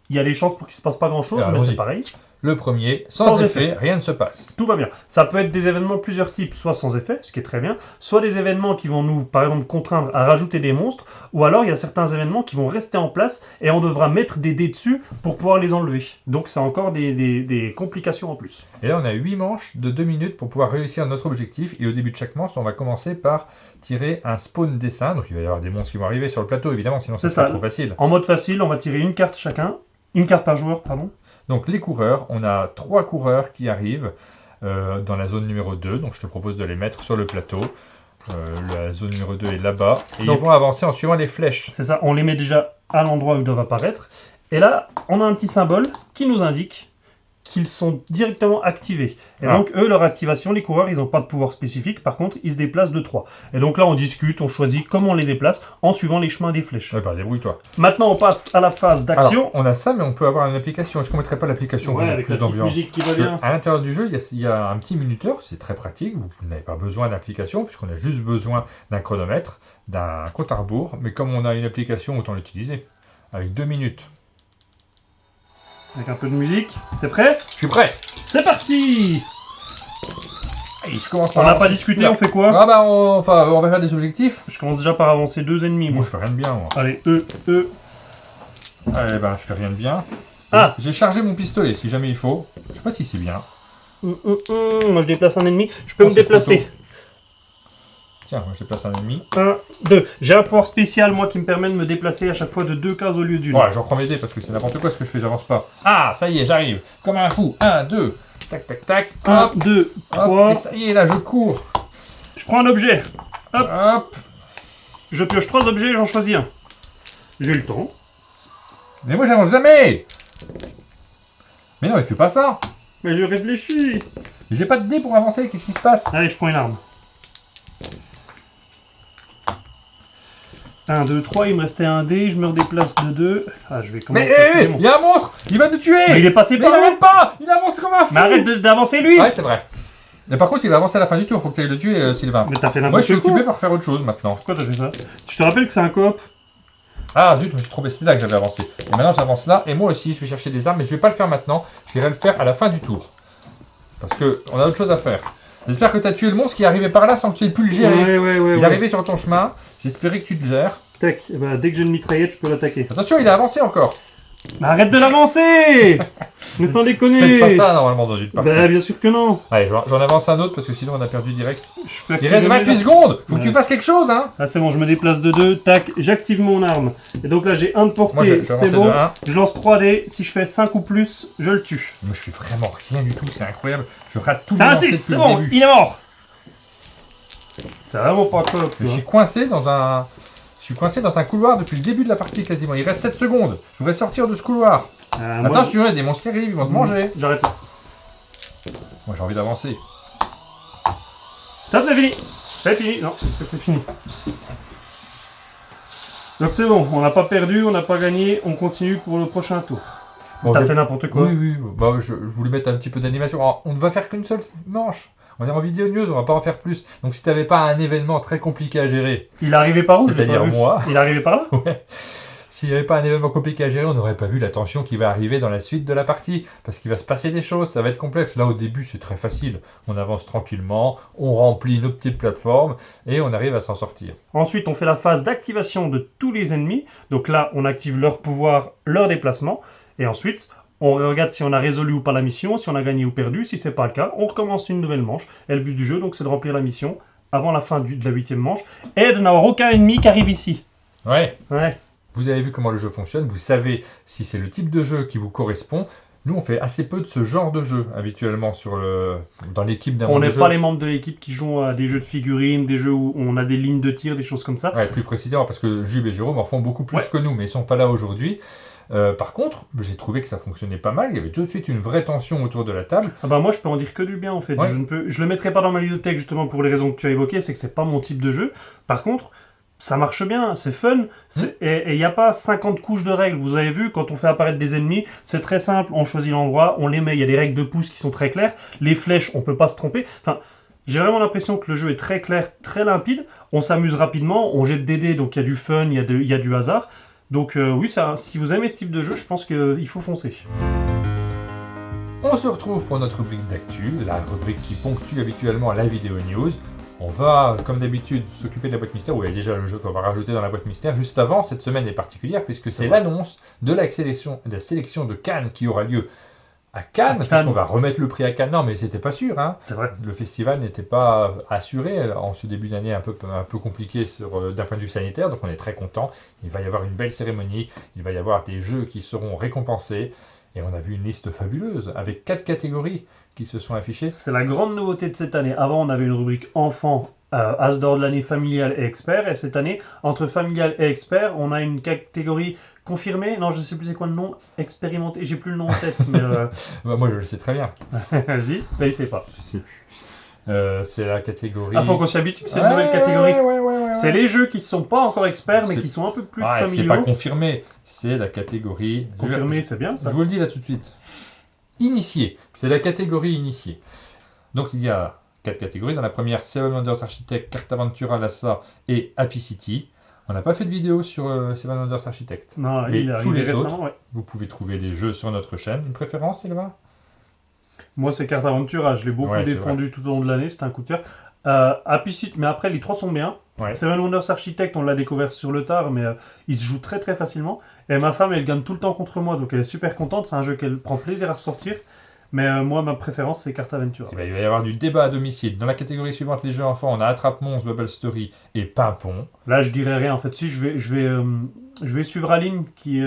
il y a des chances pour qu'il se passe pas grand-chose, mais c'est pareil. Le premier, sans effet, rien ne se passe. Tout va bien. Ça peut être des événements de plusieurs types, soit sans effet, ce qui est très bien, soit des événements qui vont nous, par exemple, contraindre à rajouter des monstres, ou alors il y a certains événements qui vont rester en place et on devra mettre des dés dessus pour pouvoir les enlever. Donc c'est encore des complications en plus. Et là, on a 8 manches de 2 minutes pour pouvoir réussir notre objectif. Et au début de chaque manche, on va commencer par tirer un spawn dessin. Donc il va y avoir des monstres qui vont arriver sur le plateau, évidemment, sinon c'est trop facile. En mode facile, on va tirer une carte chacun. Une carte par joueur, pardon. Donc les coureurs, on a 3 coureurs qui arrivent dans la zone numéro 2. Donc je te propose de les mettre sur le plateau. La zone numéro 2 est là-bas. Et donc, ils vont avancer en suivant les flèches. C'est ça, on les met déjà à l'endroit où ils doivent apparaître. Et là, on a un petit symbole qui nous indique qu'ils sont directement activés. Et donc, eux, leur activation, les coureurs, ils n'ont pas de pouvoir spécifique. Par contre, ils se déplacent de 3. Et donc là, on discute, on choisit comment on les déplace en suivant les chemins des flèches. Ouais, bah, débrouille-toi. Maintenant, on passe à la phase d'action. Alors, on a ça, mais on peut avoir une application. Est-ce qu'on ne mettrait pas l'application avec plus d'ambiance musique qui va bien. À l'intérieur du jeu, il y a un petit minuteur. C'est très pratique. Vous n'avez pas besoin d'application, puisqu'on a juste besoin d'un chronomètre, d'un compte à rebours. Mais comme on a une application, autant l'utiliser. Avec 2 minutes. Avec un peu de musique. T'es prêt? Je suis prêt. C'est parti. Allez, je commence par... On n'a pas discuté, on fait quoi? Ah bah, on va faire des objectifs. Je commence déjà par avancer 2 ennemis, moi. Je fais rien de bien, moi. Allez, Allez, bah, je fais rien de bien. Ah! J'ai chargé mon pistolet, si jamais il faut. Je sais pas si c'est bien. Moi, je déplace un ennemi. Je peux me déplacer. Tiens, moi je déplace un ennemi. 1, 2. J'ai un pouvoir spécial, moi, qui me permet de me déplacer à chaque fois de 2 cases au lieu d'une. Ouais, je reprends mes dés parce que c'est n'importe quoi ce que je fais, j'avance pas. Ah, ça y est, j'arrive. Comme un fou. 1, 2. Tac, tac, tac. 1, 2, 3. Et ça y est, là, je cours. Je prends un objet. Hop. Hop. Je pioche 3 objets et j'en choisis un. J'ai le temps. Mais moi, j'avance jamais. Mais non, il fait pas ça. Mais je réfléchis. Mais j'ai pas de dés pour avancer, qu'est-ce qui se passe? Allez, je prends une arme. 1, 2, 3, il me restait un dé, je me redéplace de 2. Ah, je vais commencer à tuer il y a un monstre. Il va nous tuer. Mais il est passé par là. là. Il n'arrête pas. Il avance comme un fou. Mais arrête d'avancer lui. Ouais, c'est vrai. Mais par contre, il va avancer à la fin du tour, faut que tu ailles le tuer, Sylvain. Mais t'as fait n'importe quoi. Moi, je suis occupé par faire autre chose maintenant. Pourquoi t'as fait ça? Je te rappelle que c'est un coop. Ah zut, je me suis trompé, c'est là que j'avais avancé. Et maintenant j'avance là, et moi aussi je vais chercher des armes, mais je vais pas le faire maintenant, j'irai le faire à la fin du tour. Parce que on a autre chose à faire. J'espère que tu as tué le monstre qui est arrivé par là sans que tu aies pu le gérer. Ouais. Il est arrivé sur ton chemin, j'espérais que tu le gères. Tac, bah, dès que j'ai une mitraillette, je peux l'attaquer. Attention, il a avancé encore. Mais arrête de l'avancer. Mais sans déconner. Faites pas ça normalement dans une partie. Bah bien sûr que non. Allez, j'en avance un autre parce que sinon on a perdu direct. Il reste 28 secondes. Faut que tu fasses quelque chose, hein. Ah c'est bon, je me déplace de 2, tac, j'active mon arme. Et donc là j'ai 1 de portée, c'est bon. Je lance 3 dés, si je fais 5 ou plus, je le tue. Moi je fais vraiment rien du tout, c'est incroyable. Je rate tout le lancers depuis c'est bon, il est mort. C'est vraiment pas cool. Je suis coincé dans un... Je suis coincé dans un couloir depuis le début de la partie quasiment. Il reste 7 secondes. Je voudrais sortir de ce couloir. Attention, il y a des monstres qui arrivent, ils vont te manger. J'arrête là. Moi j'ai envie d'avancer. Stop, c'est fini. C'est fini. Non, c'était fini. Donc c'est bon, on n'a pas perdu, on n'a pas gagné, on continue pour le prochain tour. Bon, t'as fait n'importe quoi. Oui. Bah, je voulais mettre un petit peu d'animation. Alors, on ne va faire qu'une seule manche. On est en vidéo news, on va pas en faire plus. Donc si t'avais pas un événement très compliqué à gérer... Il est arrivé par où? C'est-à-dire moi. Il est arrivé par là? Ouais. S'il n'y avait pas un événement compliqué à gérer, on n'aurait pas vu la tension qui va arriver dans la suite de la partie. Parce qu'il va se passer des choses, ça va être complexe. Là au début c'est très facile. On avance tranquillement, on remplit nos petites plateformes et on arrive à s'en sortir. Ensuite on fait la phase d'activation de tous les ennemis. Donc là on active leur pouvoir, leur déplacement. Et ensuite... on regarde si on a résolu ou pas la mission, si on a gagné ou perdu. Si c'est pas le cas, on recommence une nouvelle manche. Et le but du jeu, donc, c'est de remplir la mission avant la fin de la 8e manche et de n'avoir aucun ennemi qui arrive ici. Ouais. Vous avez vu comment le jeu fonctionne. Vous savez si c'est le type de jeu qui vous correspond. Nous, on fait assez peu de ce genre de jeu habituellement dans l'équipe d'un monde de jeu. On n'est pas les membres de l'équipe qui jouent à des jeux de figurines, des jeux où on a des lignes de tir, des choses comme ça. Ouais, plus précisément, parce que Jube et Jérôme en font beaucoup plus que nous, mais ils sont pas là aujourd'hui. Par contre, j'ai trouvé que ça fonctionnait pas mal. Il y avait tout de suite une vraie tension autour de la table. Ah bah moi, je peux en dire que du bien en fait. Ouais. Je le mettrai pas dans ma ludothèque justement pour les raisons que tu as évoquées, c'est que c'est pas mon type de jeu. Par contre, ça marche bien, c'est fun, et il n'y a pas 50 couches de règles. Vous avez vu, quand on fait apparaître des ennemis, c'est très simple, on choisit l'endroit, on les met, il y a des règles de pouce qui sont très claires, les flèches, on peut pas se tromper. Enfin, j'ai vraiment l'impression que le jeu est très clair, très limpide, on s'amuse rapidement, on jette des dés, donc il y a du fun, il y a du hasard. Donc oui, si vous aimez ce type de jeu, je pense qu'il faut foncer. On se retrouve pour notre rubrique d'actu, la rubrique qui ponctue habituellement la vidéo news. On va, comme d'habitude, s'occuper de la boîte mystère, où il y a déjà le jeu qu'on va rajouter dans la boîte mystère. Juste avant, cette semaine est particulière, puisque c'est l'annonce de la sélection de Cannes qui aura lieu à Cannes, puisqu'on va remettre le prix à Cannes. Non, mais c'était pas sûr, hein. C'est vrai. Le festival n'était pas assuré en ce début d'année un peu compliqué d'un point de vue sanitaire, donc on est très content. Il va y avoir une belle cérémonie, il va y avoir des jeux qui seront récompensés, et on a vu une liste fabuleuse avec 4 catégories qui se sont affichées. C'est la grande nouveauté de cette année. Avant, on avait une rubrique enfant, As d'or de l'année, familial et expert. Et cette année, entre familial et expert, on a une catégorie confirmée. Non, je ne sais plus c'est quoi le nom. Expérimenté. J'ai plus le nom en tête. Mais Bah, moi, je le sais très bien. Vas-y, mais il sait pas. Je sais plus. C'est la catégorie... Ah, faut qu'on s'y habitue, c'est une nouvelle catégorie. Ouais. C'est les jeux qui ne sont pas encore experts, mais qui sont un peu plus familiaux. C'est pas confirmé, c'est la catégorie... Confirmé, c'est bien ça. Je vous le dis là tout de suite. Initié, c'est la catégorie initié. Donc il y a 4 catégories. Dans la première, Seven Wonders Architect, Cartaventura, Lhasa et Happy City. On n'a pas fait de vidéo sur Seven Wonders Architect. Non, mais il a tous les récemment, autres, ouais. vous pouvez trouver les jeux sur notre chaîne. Une préférence, Sylvain? Moi, c'est Cartaventura. Je l'ai beaucoup défendu tout au long de l'année. C'était un coup de cœur. Happy City, mais après, les 3 sont bien. Ouais. Seven Wonders Architect, on l'a découvert sur le tard, mais il se joue très très facilement. Et ma femme, elle gagne tout le temps contre moi, donc elle est super contente. C'est un jeu qu'elle prend plaisir à ressortir. Mais moi, ma préférence, c'est Cartaventura. Il va y avoir du débat à domicile. Dans la catégorie suivante, les jeux enfants, on a Attrape-Monstre, Bubble Story et Pimpon. Là, je dirais rien. En fait, si, je vais suivre Aline qui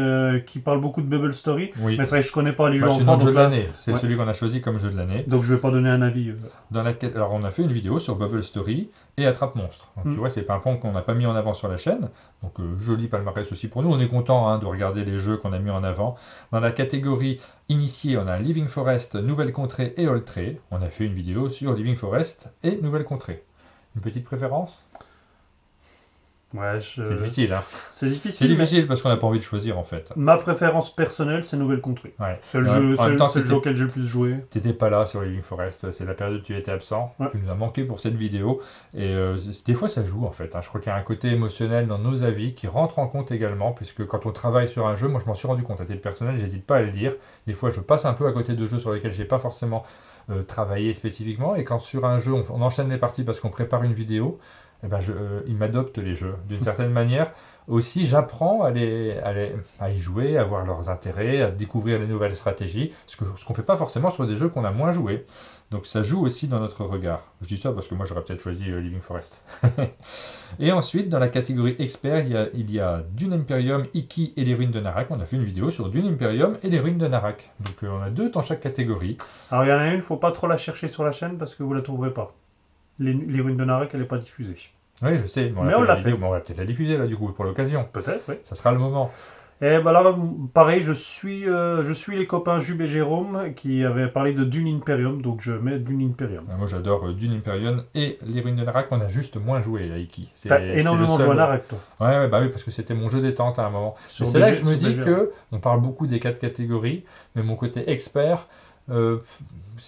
parle beaucoup de Bubble Story. Oui. Mais c'est vrai que je connais pas les jeux C'est enfants. notre jeu de là, l'année. C'est celui qu'on a choisi comme jeu de l'année. donc je vais pas donner un avis. Alors, on a fait une vidéo sur Bubble Story et Attrape-Monstre. Donc, tu vois, c'est Pimpon qu'on n'a pas mis en avant sur la chaîne. Donc, joli palmarès aussi pour nous. On est content de regarder les jeux qu'on a mis en avant. Dans la catégorie initiée, on a Living Forest, Nouvelle Contrée et Oltré. On a fait une vidéo sur Living Forest et Nouvelle Contrée. Une petite préférence? Ouais, C'est difficile, hein. C'est difficile. C'est difficile parce qu'on n'a pas envie de choisir, en fait. Ma préférence personnelle, c'est Nouvelle Contrée. Ouais. C'est le jeu auquel j'ai le plus joué. T'étais pas là sur Living Forest, c'est la période où tu étais absent. Ouais. Tu nous as manqué pour cette vidéo. Et des fois, ça joue, en fait. Je crois qu'il y a un côté émotionnel dans nos avis qui rentre en compte également, puisque quand on travaille sur un jeu, moi je m'en suis rendu compte à titre personnel, j'hésite pas à le dire. Des fois, je passe un peu à côté de jeux sur lesquels j'ai pas forcément travaillé spécifiquement. Et quand sur un jeu, on enchaîne les parties parce qu'on prépare une vidéo, eh ben ils m'adoptent les jeux. D'une certaine manière, aussi, j'apprends à y jouer, à voir leurs intérêts, à découvrir les nouvelles stratégies, ce qu'on ne fait pas forcément sur des jeux qu'on a moins joués. Donc ça joue aussi dans notre regard. Je dis ça parce que moi j'aurais peut-être choisi Living Forest. Et ensuite, dans la catégorie expert, il y a Dune Imperium, Iki et les ruines de Narak. On a fait une vidéo sur Dune Imperium et les ruines de Narak. Donc on a 2 dans chaque catégorie. Alors il y en a une, il ne faut pas trop la chercher sur la chaîne parce que vous ne la trouverez pas. Les ruines de Narak, elle n'est pas diffusée. Oui, je sais, mais on va peut-être la diffuser là du coup pour l'occasion. Peut-être, oui. Ça sera le moment. Et bah là, pareil, je suis les copains Jube et Jérôme qui avaient parlé de Dune Imperium, donc je mets Dune Imperium. Moi j'adore Dune Imperium et les ruines de Narak, on a juste moins joué à Iki. T'as énormément joué à Narak, toi. Ouais, bah oui, parce que c'était mon jeu détente à un moment. C'est là que je me dis on parle beaucoup des 4 catégories, mais mon côté expert,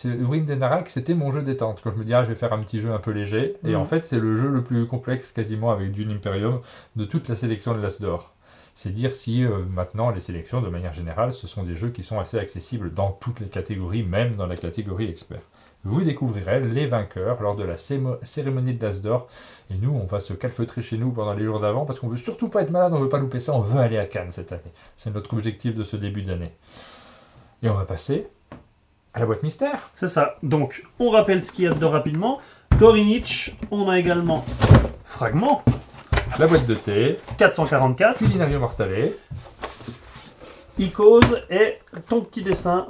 Ruines de Narak, c'était mon jeu détente. Quand je me dis, je vais faire un petit jeu un peu léger, et en fait, c'est le jeu le plus complexe quasiment avec Dune Imperium de toute la sélection de l'As d'Or. C'est dire si maintenant les sélections, de manière générale, ce sont des jeux qui sont assez accessibles dans toutes les catégories, même dans la catégorie expert. Vous découvrirez les vainqueurs lors de la cérémonie de l'As d'Or, et nous, on va se calfeutrer chez nous pendant les jours d'avant, parce qu'on veut surtout pas être malade, on veut pas louper ça, on veut aller à Cannes cette année. C'est notre objectif de ce début d'année. Et on va passer à la boîte mystère. C'est ça. Donc, on rappelle ce qu'il y a dedans rapidement. Korinich, on a également Fragment. La boîte de thé. 444. Culinario Mortale. Icos et ton petit dessin,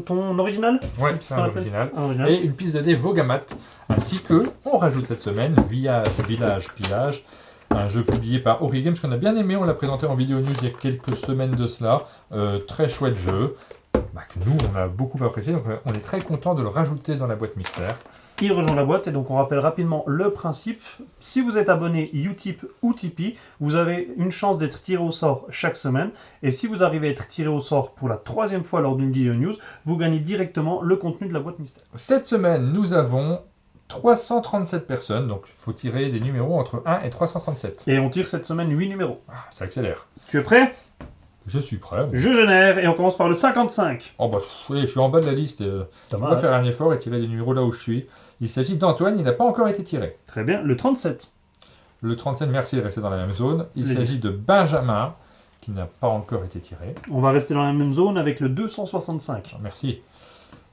ton original. Ouais, c'est un original. Et une piste de dés Vogamat. Ainsi que, on rajoute cette semaine, Village Pillage. Un jeu publié par Ori Games qu'on a bien aimé. On l'a présenté en vidéo news il y a quelques semaines de cela. Très chouette jeu. Que nous, on a beaucoup apprécié, donc on est très content de le rajouter dans la boîte mystère. Il rejoint la boîte, et donc on rappelle rapidement le principe. Si vous êtes abonné Utip ou Tipeee, vous avez une chance d'être tiré au sort chaque semaine, et si vous arrivez à être tiré au sort pour la 3e fois lors d'une vidéo news, vous gagnez directement le contenu de la boîte mystère. Cette semaine, nous avons 337 personnes, donc il faut tirer des numéros entre 1 et 337. Et on tire cette semaine 8 numéros. Ah, ça accélère. Tu es prêt? Je suis prêt. Je génère et on commence par le 55. Oh bah, oui, je suis en bas de la liste. On va Dommage. faire un effort et tirer des numéros là où je suis. Il s'agit d'Antoine, il n'a pas encore été tiré. Très bien. Le 37. Le 37, merci de rester dans la même zone. Il Oui. s'agit de Benjamin, qui n'a pas encore été tiré. On va rester dans la même zone avec le 265. Merci.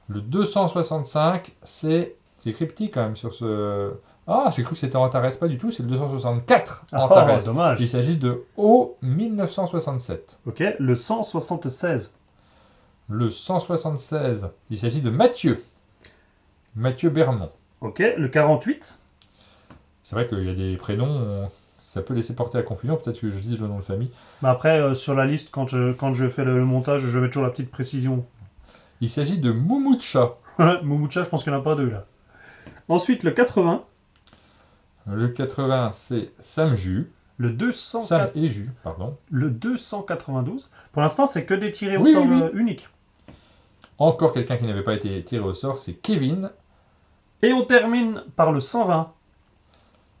Le 265, c'est cryptique quand même sur ce... Ah, j'ai cru que c'était Antares, pas du tout, c'est le 264 Antares. Dommage. Il s'agit de O 1967. Ok. Le 176. Le 176, il s'agit de Mathieu. Mathieu Bermond. Ok. Le 48. C'est vrai qu'il y a des prénoms, ça peut laisser porter à confusion, peut-être que je dise le nom de famille. Mais après, sur la liste, quand je fais le montage, je mets toujours la petite précision. Il s'agit de Moumoucha. Moumoucha, je pense qu'il n'y en a pas deux là. Ensuite, le 80. Le 80, c'est Samju. Le 204. Sam et Ju, pardon. Le 292. Pour l'instant, c'est que des tirés au Oui, sort oui, oui. uniques. Encore quelqu'un qui n'avait pas été tiré au sort, c'est Kevin. Et on termine par le 120.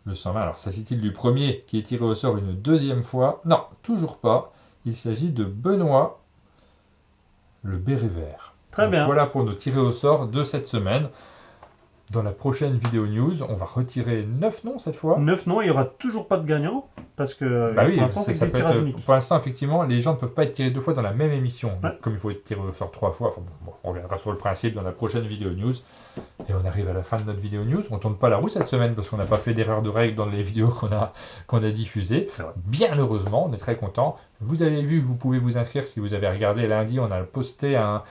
Le 120, alors s'agit-il du premier qui est tiré au sort une deuxième fois? Non, toujours pas. Il s'agit de Benoît, le béret vert. Très Donc bien. voilà pour nos tirés au sort de cette semaine. Dans la prochaine vidéo news, on va retirer 9 noms cette fois. 9 noms, il n'y aura toujours pas de gagnant. Parce que Bah oui, pour l'instant, ça c'est que peut des être- tirages uniques. pour l'instant, effectivement, les gens ne peuvent pas être tirés deux fois dans la même émission. Donc, Ouais. comme il faut être tiré au sort 3 fois, enfin, bon, on reviendra sur le principe dans la prochaine vidéo news. Et on arrive à la fin de notre vidéo news. On ne tourne pas la roue cette semaine parce qu'on n'a pas fait d'erreur de règle dans les vidéos qu'on a diffusées. C'est vrai. Bien heureusement, on est très content. Vous avez vu que vous pouvez vous inscrire si vous avez regardé lundi. On a posté un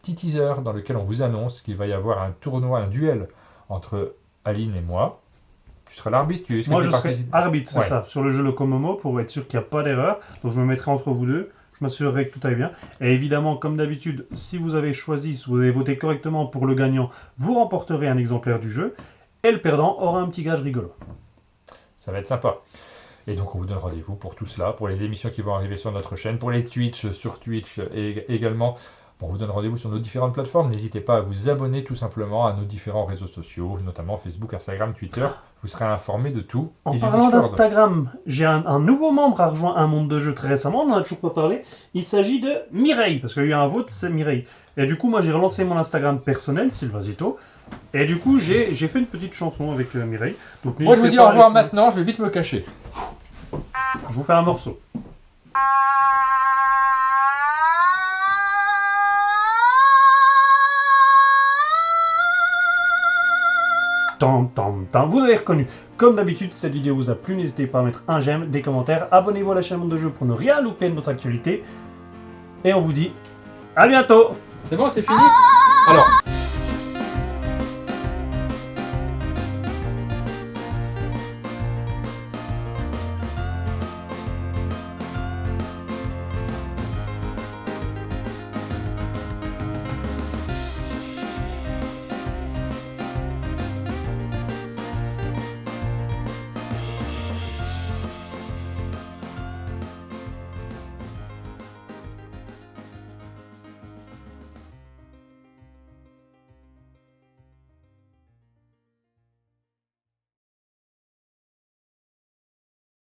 petit teaser dans lequel on vous annonce qu'il va y avoir un tournoi, un duel entre Aline et moi. Tu seras l'arbitre, est-ce que Moi, tu je serai participes? arbitre, c'est Ouais. ça, sur le jeu Locomomo, pour être sûr qu'il n'y a pas d'erreur. Donc, je me mettrai entre vous deux. Je m'assurerai que tout aille bien. Et évidemment, comme d'habitude, si vous avez choisi, si vous avez voté correctement pour le gagnant, vous remporterez un exemplaire du jeu. Et le perdant aura un petit gage rigolo. Ça va être sympa. Et donc on vous donne rendez-vous pour tout cela, pour les émissions qui vont arriver sur notre chaîne, pour les Twitch sur Twitch et également. On vous donne rendez-vous sur nos différentes plateformes. N'hésitez pas à vous abonner tout simplement à nos différents réseaux sociaux, notamment Facebook, Instagram, Twitter. Vous serez informés de tout. En et du parlant Discord. d'Instagram, j'ai un nouveau membre a rejoint un monde de jeu très récemment, on n'en a toujours pas parlé. Il s'agit de Mireille, parce qu'il y a eu un vote, c'est Mireille. Et du coup, moi j'ai relancé mon Instagram personnel, Sylvazito. Et du coup, j'ai fait une petite chanson avec Mireille. Donc, Moi je vous n'hésitez dis pas au à revoir aller sur- maintenant, je vais vite me cacher. Je vous fais un morceau. Tam, tam, tam. Vous avez reconnu. Comme d'habitude, si cette vidéo vous a plu, n'hésitez pas à mettre un j'aime, des commentaires, abonnez-vous à la chaîne Monde de Jeu pour ne rien louper de notre actualité. Et on vous dit à bientôt. C'est bon, c'est fini? Alors,